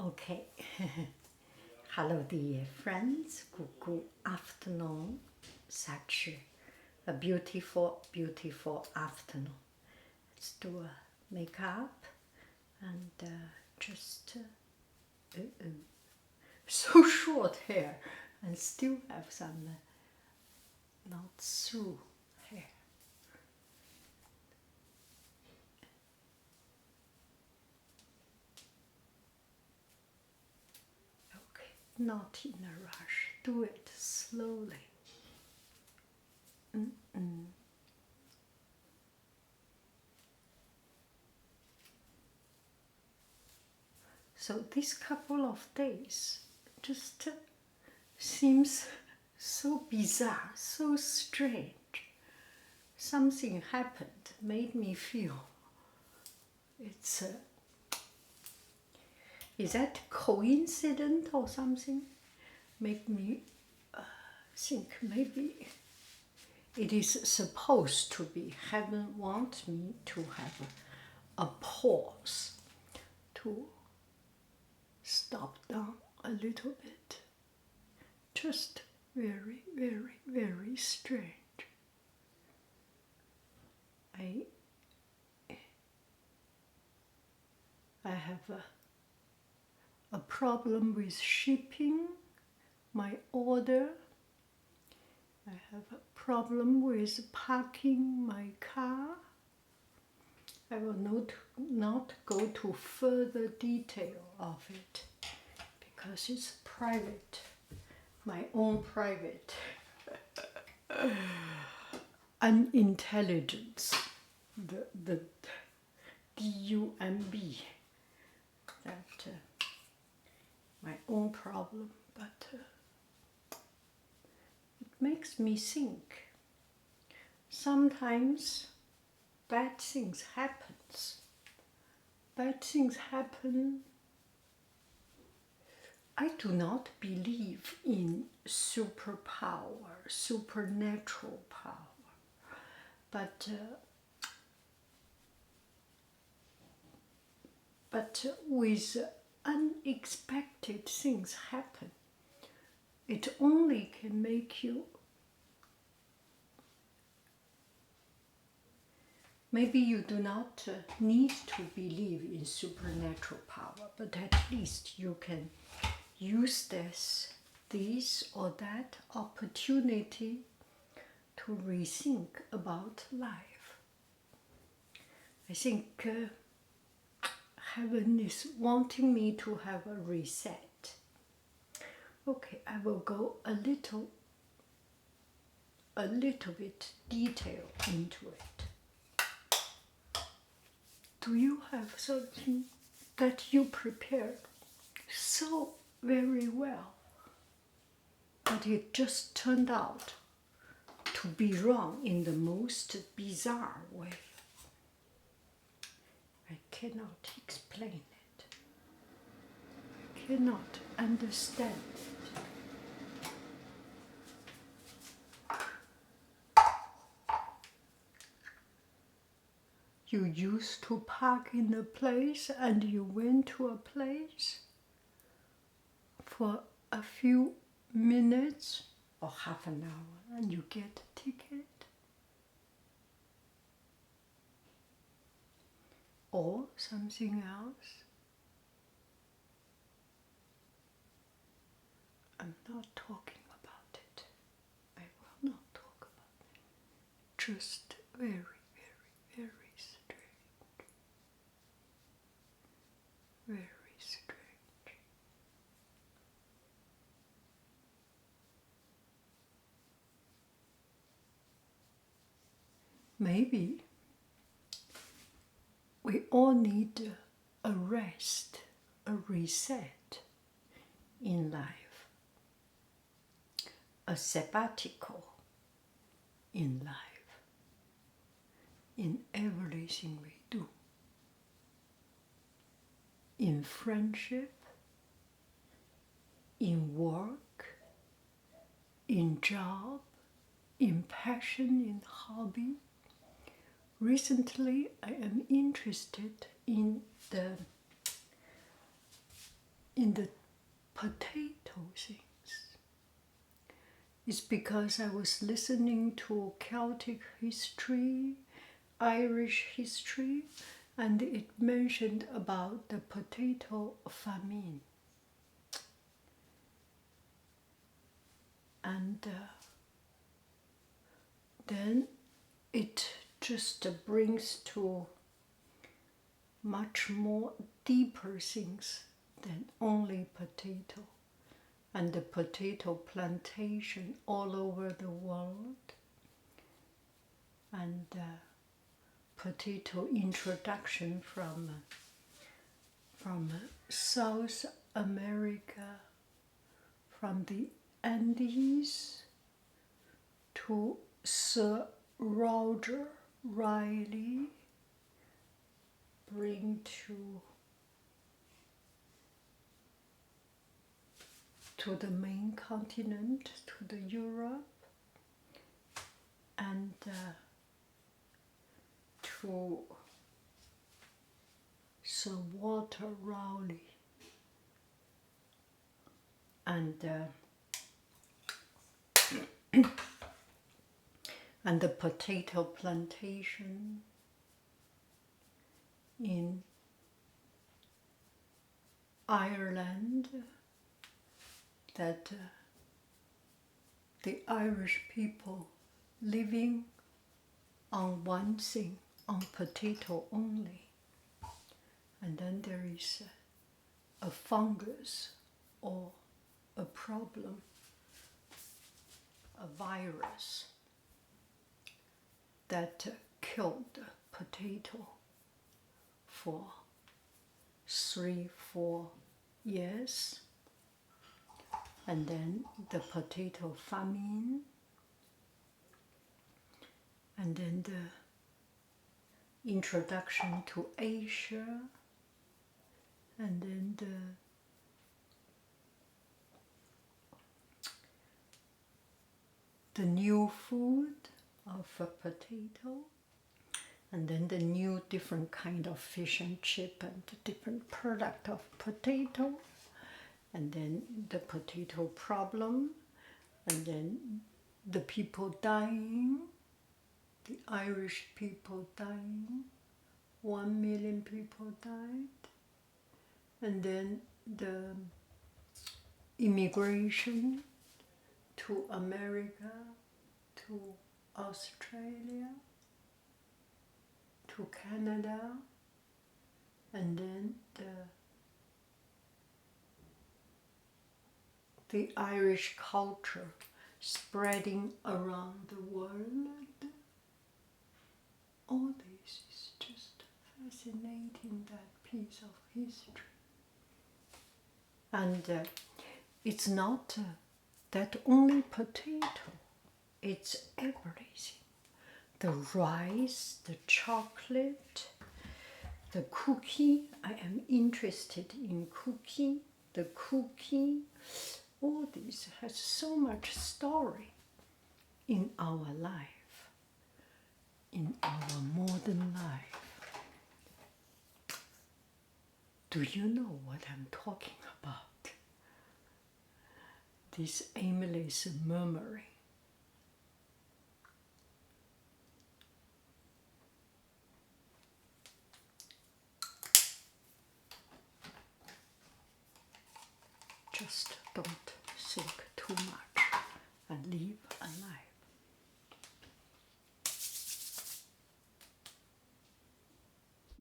Okay. Hello, dear friends. Good afternoon. Such a beautiful, beautiful afternoon. Let's do a makeup and just so short hair and still have some not through hair. Okay, not in a rush. Do it slowly. So this couple of days just seems so bizarre, so strange. Something happened, made me feel it's is that coincident or something? Make me think maybe it is supposed to be. Heaven wants me to have a pause, to stop down a little bit. Just very, very, very strange. I have a problem with shipping my order. I have a problem with parking my car. I will not go to further detail of it because it's private, my own private unintelligence, the DUMB, that my own problem, but it makes me think. Sometimes bad things happens. Bad things happen. I do not believe in superpower, supernatural power, but with unexpected things happen, it only can make you. Maybe you do not need to believe in supernatural power, but at least you can use this or that opportunity to rethink about life. I think heaven is wanting me to have a reset. Okay, I will go a little bit detail into it. Do you have something that you prepared so very well, but it just turned out to be wrong in the most bizarre way? I cannot explain it. I cannot understand it. You used to park in a place and you went to a place for a few minutes or half an hour and you get a ticket. Or something else. I'm not talking about it. I will not talk about it. Just very, very, very strange. Very strange. Maybe we all need a rest, a reset in life, a sabbatical in life, in everything we do, in friendship, in work, in job, in passion, in hobby. Recently, I am interested in the in the potato things. It's because I was listening to Celtic history, Irish history, and it mentioned about the potato famine. And then it just brings to much more deeper things than only potato. And the potato plantation all over the world, and potato introduction from South America, from the Andes to Sir Roger Riley, bring to the main continent, to the Europe, and to Sir Walter Raleigh, and and the potato plantation in Ireland, that the Irish people living on one thing, on potato only. And then there is a fungus or a problem, a virus that killed the potato for 3-4 years. And then the potato famine, and then the introduction to Asia, and then the new food of a potato, and then the new different kind of fish and chip and different product of potato, and then the potato problem, and then the people dying, the Irish people dying, 1 million people died, and then the immigration to America, to Australia, to Canada, and then the Irish culture spreading around the world. All this is just fascinating, that piece of history. And it's not that only potato, it's everything. The rice, the chocolate, the cookie. I am interested in cookie, the cookie. All this has so much story in our life, in our modern life. Do you know what I'm talking about? This aimless murmuring. Just don't think too much and leave